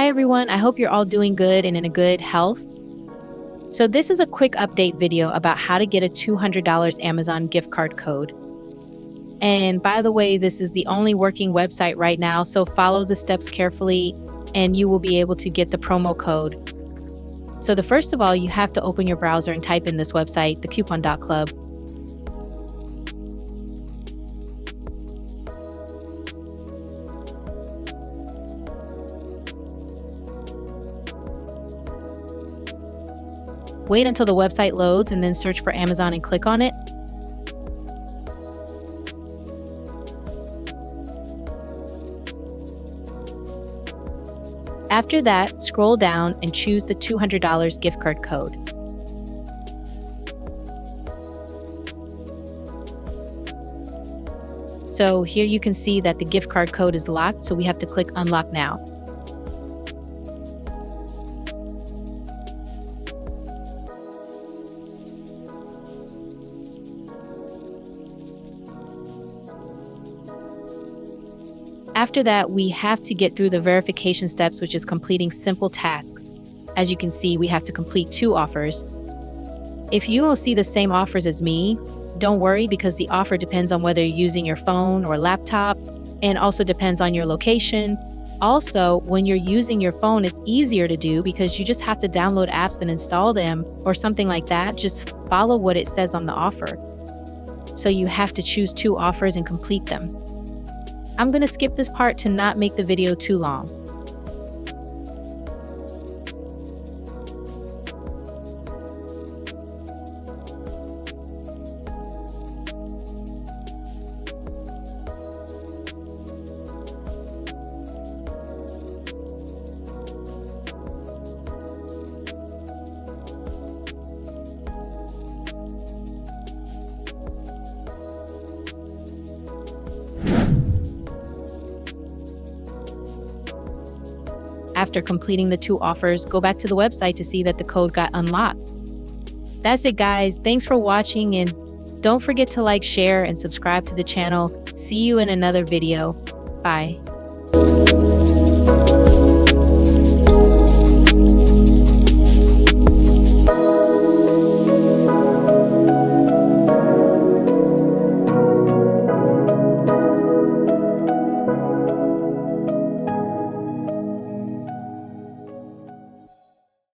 Hi everyone, I hope you're all doing good and in a good health. So this is a quick update video about how to get a $200 Amazon gift card code. And by the way, this is the only working website right now, so follow the steps carefully and you will be able to get the promo code. So first of all, you have to open your browser and type in this website, thecoupon.club. Wait until the website loads and then search for Amazon and click on it. After that, scroll down and choose the $200 gift card code. So here you can see that the gift card code is locked, so we have to click Unlock Now. After that, we have to get through the verification steps, which is completing simple tasks. As you can see, we have to complete 2 offers. If you don't see the same offers as me, don't worry because the offer depends on whether you're using your phone or laptop and also depends on your location. Also, when you're using your phone, it's easier to do because you just have to download apps and install them or something like that. Just follow what it says on the offer. So you have to choose 2 offers and complete them. I'm going to skip this part to not make the video too long. After completing the 2 offers, go back to the website to see that the code got unlocked. That's it, guys. Thanks for watching, and don't forget to like, share, and subscribe to the channel. See you in another video. Bye.